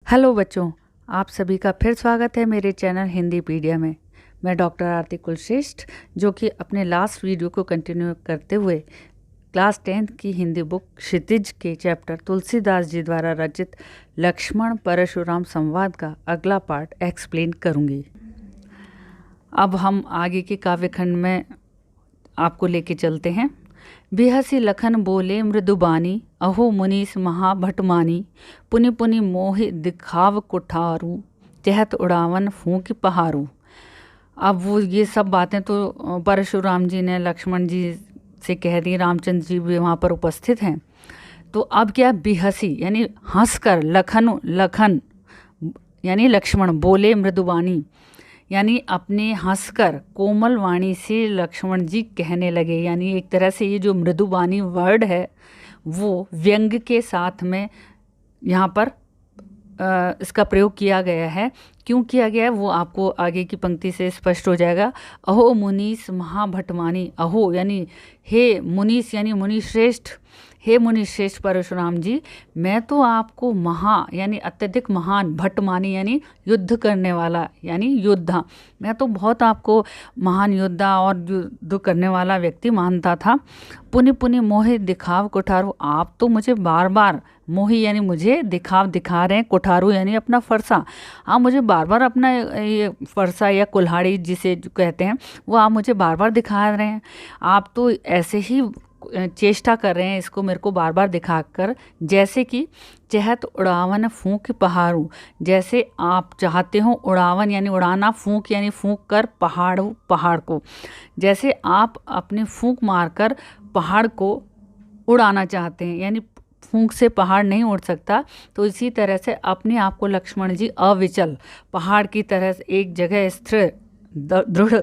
Hello बच्चों, आप सभी का फिर स्वागत है मेरे चैनल हिंदी पीडिया में। मैं डॉक्टर आरती कुलश्रेष्ठ, जो कि अपने लास्ट वीडियो को कंटिन्यू करते हुए क्लास 10th की हिंदी बुक क्षितिज के चैप्टर तुलसीदास जी द्वारा रचित लक्ष्मण परशुराम संवाद का अगला पार्ट एक्सप्लेन करूंगी। अब हम आगे के काव्यखंड में आपको लेके चलते हैं। बिहसी लखन बोले मृदुबानी, अहो मुनीस महाभटमानी, पुनि पुनि मोहि दिखाव कुठारू, चहत उड़ावन फूंक पहारू। अब वो ये सब बातें तो परशुराम जी ने लक्ष्मण जी से कह दी, रामचंद्र जी भी वहाँ पर उपस्थित हैं। तो अब क्या, बिहसी यानी हंसकर, लखन यानी लक्ष्मण, बोले मृदुबानी यानी अपने हंसकर कोमल वाणी से लक्ष्मण जी कहने लगे। यानी एक तरह से ये जो मृदुबानी वर्ड है वो व्यंग के साथ में यहाँ पर इसका प्रयोग किया गया है। क्यों किया गया है वो आपको आगे की पंक्ति से स्पष्ट हो जाएगा। अहो मुनीस महाभटमानी, अहो यानी हे मुनीस यानी मुनिश्रेष्ठ, हे मुनिश्रेष्ठ परशुराम जी, मैं तो आपको यानी अत्यधिक महान, भटमानी यानी युद्ध करने वाला यानी योद्धा, मैं तो बहुत आपको महान योद्धा और युद्ध करने वाला व्यक्ति मानता था। पुनि पुनि मोहि दिखाव कुठारू, आप तो मुझे बार बार, मोहि यानी मुझे, दिखा रहे हैं, कुठारू यानी अपना फरसा, आप मुझे बार बार अपना ये फरसा या कुल्हाड़ी जिसे कहते हैं वो आप मुझे बार बार दिखा रहे हैं। आप तो ऐसे ही चेष्टा कर रहे हैं इसको मेरे को बार बार दिखाकर, जैसे कि चहत उड़ावन फूंक पहाड़ू, जैसे आप चाहते हो उड़ावन यानी उड़ाना, फूंक यानी फूंक कर, पहाड़ को, जैसे आप अपने फूंक मारकर पहाड़ को उड़ाना चाहते हैं, यानी फूंक से पहाड़ नहीं उड़ सकता। तो इसी तरह से अपने आप को लक्ष्मण जी अविचल, पहाड़ की तरह एक जगह स्थिर, दृढ़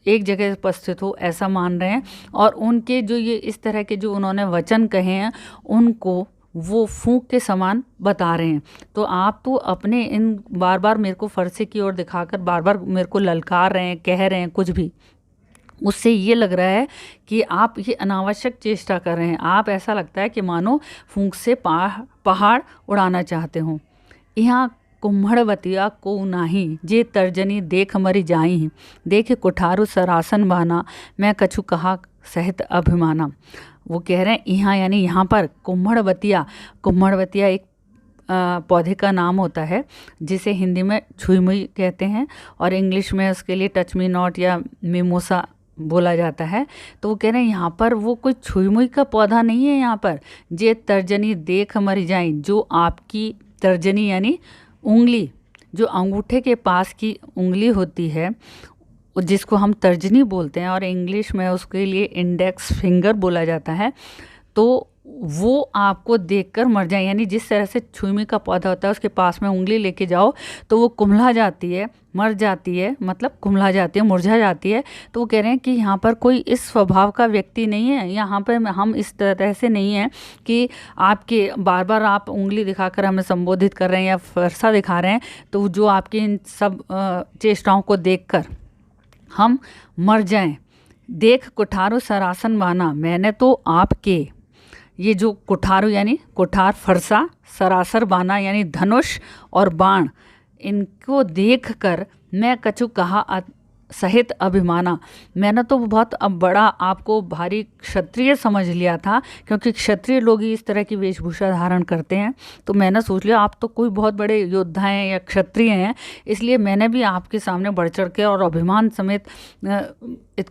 एक जगह उपस्थित हो, ऐसा मान रहे हैं। और उनके जो ये इस तरह के जो उन्होंने वचन कहे हैं उनको वो फूंक के समान बता रहे हैं। तो आप तो अपने इन बार बार मेरे को फरसे की ओर दिखाकर बार बार मेरे को ललकार रहे हैं, कह रहे हैं कुछ भी, उससे ये लग रहा है कि आप ये अनावश्यक चेष्टा कर रहे हैं। आप ऐसा लगता है कि मानो फूंक से पहाड़ उड़ाना चाहते हो। यहाँ कुम्हड़वतिया को नाही, जे तर्जनी देख मरी जाई, देख कुठारू सरासन बाना, मैं कछु कहा सहित अभिमाना। वो कह रहे हैं यहाँ यानी यहाँ पर कुम्हड़वतिया एक पौधे का नाम होता है जिसे हिंदी में छुई कहते हैं और इंग्लिश में उसके लिए टच मी नॉट या मिमोसा बोला जाता है। तो वो कह रहे हैं यहाँ पर वो कोई छुई का पौधा नहीं है। यहाँ पर जे तर्जनी देख मर जाए, जो आपकी तर्जनी यानी उंगली, जो अंगूठे के पास की उंगली होती है जिसको हम तर्जनी बोलते हैं और इंग्लिश में उसके लिए इंडेक्स फिंगर बोला जाता है, तो वो आपको देखकर मर जाए। यानी जिस तरह से छुई का पौधा होता है उसके पास में उंगली लेके जाओ तो वो कुम्हला जाती है, मर जाती है, मतलब कुम्हला जाती है, मुरझा जाती है। तो वो कह रहे हैं कि यहाँ पर कोई इस स्वभाव का व्यक्ति नहीं है, यहाँ पर हम इस तरह से नहीं हैं कि आपके बार बार आप उंगली दिखाकर हमें संबोधित कर रहे हैं या फरसा दिखा रहे हैं, तो जो आपकी इन सब चेष्टाओं को देखकर हम मर जाएं। देख कुठारू सरासन बाना, मैंने तो आपके ये जो कुठारू यानी कुठार फरसा, सरासर बाना यानी धनुष और बाण, इनको देखकर मैं कछु कहा सहित अभिमाना, मैंने तो बहुत अब बड़ा आपको भारी क्षत्रिय समझ लिया था, क्योंकि क्षत्रिय लोग ही इस तरह की वेशभूषा धारण करते हैं। तो मैंने सोच लिया आप तो कोई बहुत बड़े योद्धा हैं या क्षत्रिय हैं, इसलिए मैंने भी आपके सामने बढ़ चढ़ के और अभिमान समेत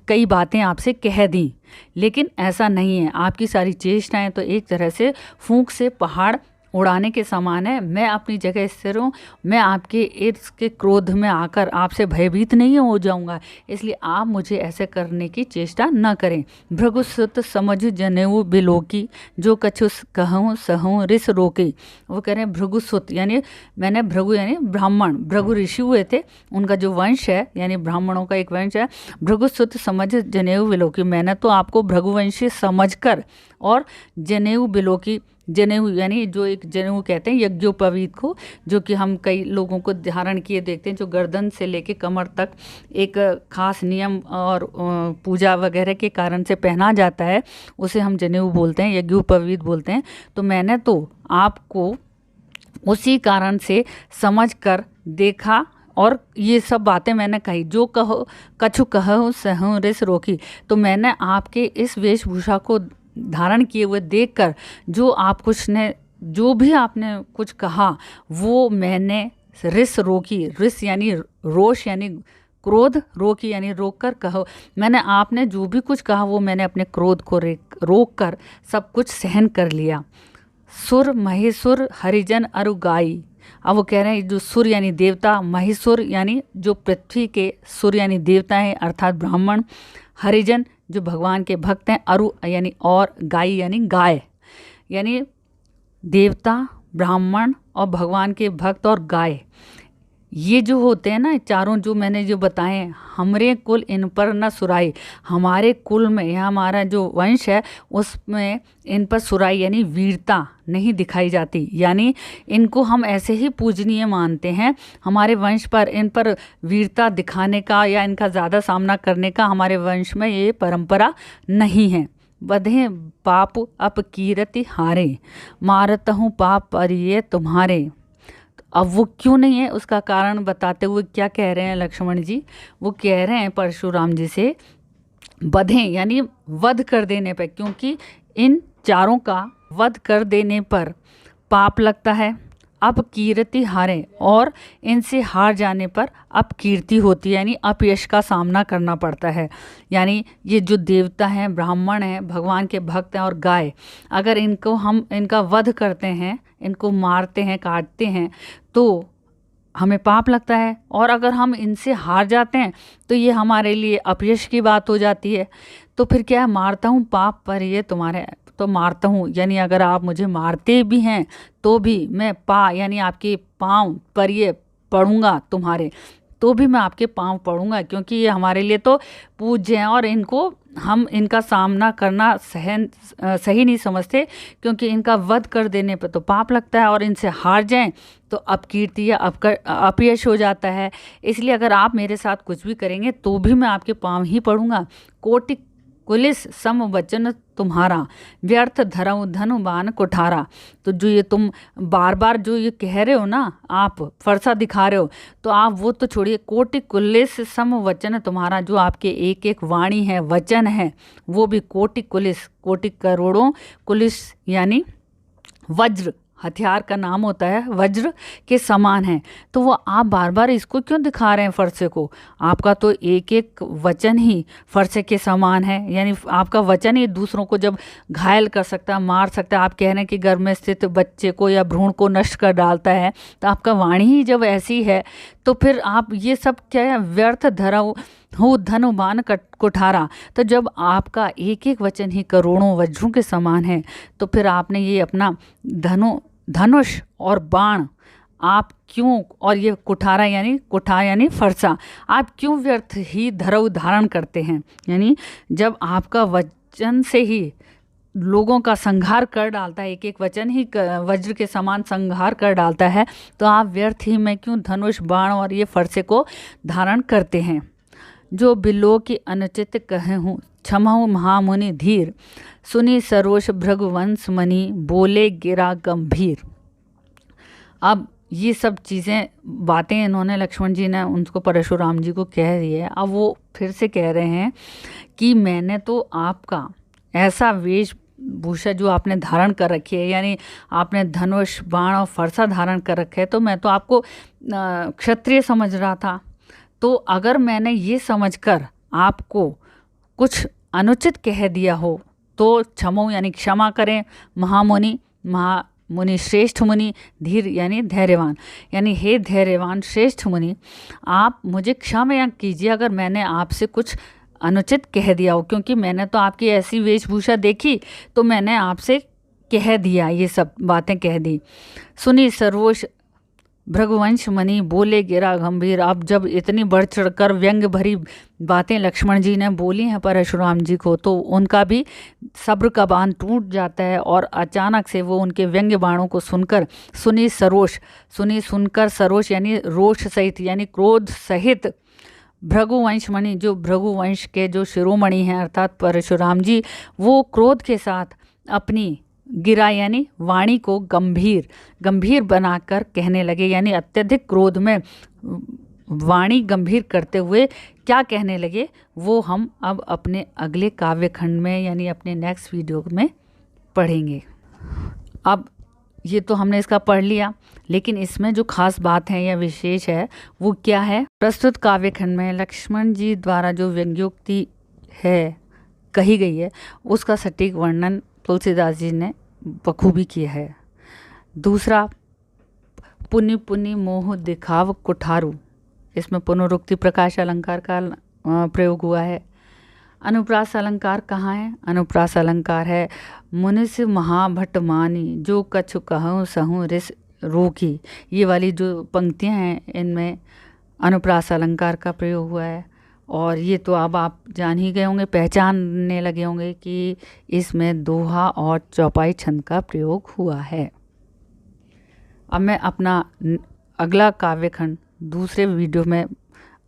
कई बातें आपसे कह दी। लेकिन ऐसा नहीं है, आपकी सारी चेष्टाएं तो एक तरह से फूंक से पहाड़ उड़ाने के समान है। मैं अपनी जगह स्थिर हूँ, मैं आपके ईर्ष्या के क्रोध में आकर आपसे भयभीत नहीं हो जाऊँगा, इसलिए आप मुझे ऐसे करने की चेष्टा न करें। भृगुसुत समझ जनेऊ बिलोकी, जो कछु कहूँ सहूँ रिस रोकी। वो कह रहे हैं भृगुसुत यानी मैंने, भृगु यानी ब्राह्मण, भृगु ऋषि हुए थे, उनका जो वंश है यानी ब्राह्मणों का एक वंश है। भृगुसुत समझ जनेऊ बिलोकी, मैंने तो आपको भृगुवंशी समझकर और जनेऊ बिलोकी, जनेऊ यानी जो एक जनेऊ कहते हैं यज्ञोपवीत को, जो कि हम कई लोगों को धारण किए देखते हैं, जो गर्दन से लेके कमर तक एक खास नियम और पूजा वगैरह के कारण से पहना जाता है, उसे हम जनेऊ बोलते हैं, यज्ञोपवीत बोलते हैं। तो मैंने तो आपको उसी कारण से समझ कर देखा और ये सब बातें मैंने कही। जो कहो कछु कहो सहु रिस रोकी। तो मैंने आपके इस वेशभूषा को धारण किए हुए देखकर जो भी आपने कुछ कहा वो मैंने रिस रोकी। रिस यानी रोष यानी क्रोध, रोकी यानी रोक कर कहो। मैंने आपने जो भी कुछ कहा वो मैंने अपने क्रोध को रोक कर सब कुछ सहन कर लिया। सुर महेश्वर हरिजन अरु गाई। अब वो कह रहे हैं जो सुर यानी देवता, महेश्वर यानी जो पृथ्वी के सुर यानी देवता हैं अर्थात ब्राह्मण, हरिजन जो भगवान के भक्त हैं, अरु यानी और, गाई यानी गाय, यानी देवता, ब्राह्मण और भगवान के भक्त और गाय, ये जो होते हैं ना चारों जो मैंने जो बताए, हमरे कुल इन पर न सुराई। हमारे कुल में या हमारा जो वंश है उसमें इन पर सुराई यानी वीरता नहीं दिखाई जाती, यानी इनको हम ऐसे ही पूजनीय मानते हैं। हमारे वंश पर इन पर वीरता दिखाने का या इनका ज़्यादा सामना करने का हमारे वंश में ये परंपरा नहीं है। बधे पाप अपकीरति हारे, मारत हूँ पाप पर ये तुम्हारे। अब वो क्यों नहीं है उसका कारण बताते हुए क्या कह रहे हैं लक्ष्मण जी, वो कह रहे हैं परशुराम जी से बधें यानी वध कर देने पर, क्योंकि इन चारों का वध कर देने पर पाप लगता है। अपकीर्ति हारे, और इनसे हार जाने पर अपकीर्ति होती है यानी अपयश का सामना करना पड़ता है। यानी ये जो देवता हैं, ब्राह्मण हैं, भगवान के भक्त हैं और गाय, अगर इनको हम इनका वध करते हैं, इनको मारते हैं, काटते हैं तो हमें पाप लगता है, और अगर हम इनसे हार जाते हैं तो ये हमारे लिए अपयश की बात हो जाती है। तो फिर क्या है, मारता हूँ पाप पर ये तुम्हारे, तो मारता हूँ यानी अगर आप मुझे मारते भी हैं तो भी मैं यानी आपके पाँव पर ये पड़ूंगा, तुम्हारे तो भी मैं आपके पाँव पड़ूंगा, क्योंकि ये हमारे लिए तो पूज्य हैं और हम इनका सामना करना सही नहीं समझते, क्योंकि इनका वध कर देने पर तो पाप लगता है और इनसे हार जाएं तो अपकीर्ति या अपयश हो जाता है। इसलिए अगर आप मेरे साथ कुछ भी करेंगे तो भी मैं आपके पाँव ही पड़ूंगा। कोटि कुलिस सम वचन तुम्हारा, व्यर्थ धरऊ धनु बान कुठारा। तो जो ये तुम बार बार जो ये कह रहे हो ना, आप फरसा दिखा रहे हो, तो आप वो तो छोड़िए। कोटि कुलिस सम वचन तुम्हारा, जो आपके एक एक वाणी है, वचन है, वो भी कोटि कुलिस, कोटि करोड़ों, कुलिस यानी वज्र, हथियार का नाम होता है, वज्र के समान है। तो वो आप बार बार इसको क्यों दिखा रहे हैं फरसे को? आपका तो एक एक वचन ही फरसे के समान है, यानी आपका वचन ही दूसरों को जब घायल कर सकता है, मार सकता है। आप कह रहे हैं कि गर्भ में स्थित बच्चे को या भ्रूण को नष्ट कर डालता है, तो आपका वाणी ही जब ऐसी है तो फिर आप ये सब क्या है, व्यर्थ धरऊ हो धनु बान कुठारा। तो जब आपका एक एक वचन ही करोड़ों वज्रों के समान है, तो फिर आपने ये अपना धनुष और बाण आप क्यों, और ये कुठारा यानी कुठार यानी फरसा, आप क्यों व्यर्थ ही धरऊ धारण करते हैं? यानी जब आपका वचन से ही लोगों का संहार कर डालता है, एक एक वचन ही वज्र के समान संहार कर डालता है, तो आप व्यर्थ ही में क्यों धनुष, बाण और ये फरसे को धारण करते हैं? जो बिलो की अनुचित कहे हूँ, क्षमहु महामुनि धीर, सुनी सरोष भृगुवंश मणि, बोले गिरा गंभीर। अब ये सब चीज़ें बातें इन्होंने, लक्ष्मण जी ने उनको परशुराम जी को कह दी है। अब वो फिर से कह रहे हैं कि मैंने तो आपका ऐसा वेशभूषा जो आपने धारण कर रखी है, यानी आपने धनुष, बाण और फरसा धारण कर रखे है, तो मैं तो आपको क्षत्रिय समझ रहा था। तो अगर मैंने ये समझकर आपको कुछ अनुचित कह दिया हो तो क्षमो यानी क्षमा करें, महामुनि श्रेष्ठ मुनि, धीर यानी धैर्यवान, यानी हे धैर्यवान श्रेष्ठ मुनि, आप मुझे क्षमा कीजिए अगर मैंने आपसे कुछ अनुचित कह दिया हो, क्योंकि मैंने तो आपकी ऐसी वेशभूषा देखी तो मैंने आपसे कह दिया, ये सब बातें कह दी। सुनी सर्वोश भृगुवंश मणि, बोले गिरा गंभीर। अब जब इतनी बढ़ चढ़कर व्यंग भरी बातें लक्ष्मण जी ने बोली हैं परशुराम जी को, तो उनका भी सब्र का बांध टूट जाता है और अचानक से वो उनके व्यंग्य बाणों को सुनकर सुनकर सरोष यानी रोष सहित यानी क्रोध सहित, भृगुवंश मणि जो भृगुवंश के जो शिरोमणि हैं अर्थात परशुराम जी, वो क्रोध के साथ अपनी गिरा यानी वाणी को गंभीर बनाकर कहने लगे, यानी अत्यधिक क्रोध में वाणी गंभीर करते हुए क्या कहने लगे वो हम अब अपने अगले काव्य खंड में यानी अपने नेक्स्ट वीडियो में पढ़ेंगे। अब ये तो हमने इसका पढ़ लिया, लेकिन इसमें जो खास बात है या विशेष है वो क्या है? प्रस्तुत काव्य खंड में लक्ष्मण जी द्वारा जो व्यंग्योक्ति है कही गई है उसका सटीक वर्णन तुलसीदास जी ने बखूबी किया है। दूसरा, पुनि पुनि मोह दिखाव कुठारू, इसमें पुनरुक्ति प्रकाश अलंकार का प्रयोग हुआ है। अनुप्रास अलंकार कहाँ है? अनुप्रास अलंकार है मुनिस महाभट मानी जो कछु कहूँ सहूँ रिस रोकी। ये वाली जो पंक्तियाँ हैं इनमें अनुप्रास अलंकार का प्रयोग हुआ है। और ये तो अब आप जान ही गए होंगे, पहचानने लगे होंगे कि इसमें दोहा और चौपाई छंद का प्रयोग हुआ है। अब मैं अपना अगला काव्य खंड दूसरे वीडियो में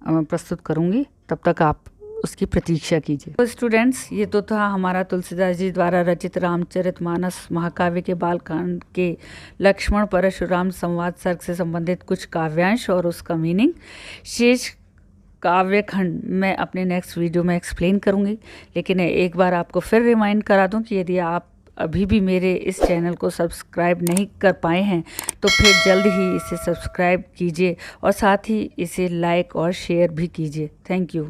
प्रस्तुत करूँगी, तब तक आप उसकी प्रतीक्षा कीजिए। तो स्टूडेंट्स, ये तो था हमारा तुलसीदास जी द्वारा रचित रामचरितमानस महाकाव्य के बालकांड के लक्ष्मण परशुराम संवाद सर्ग से संबंधित कुछ काव्यांश और उसका मीनिंग। शेष काव्य खंड मैं अपने नेक्स्ट वीडियो में एक्सप्लेन करूँगी, लेकिन एक बार आपको फिर रिमाइंड करा दूँ कि यदि आप अभी भी मेरे इस चैनल को सब्सक्राइब नहीं कर पाए हैं तो फिर जल्द ही इसे सब्सक्राइब कीजिए और साथ ही इसे लाइक और शेयर भी कीजिए। Thank you.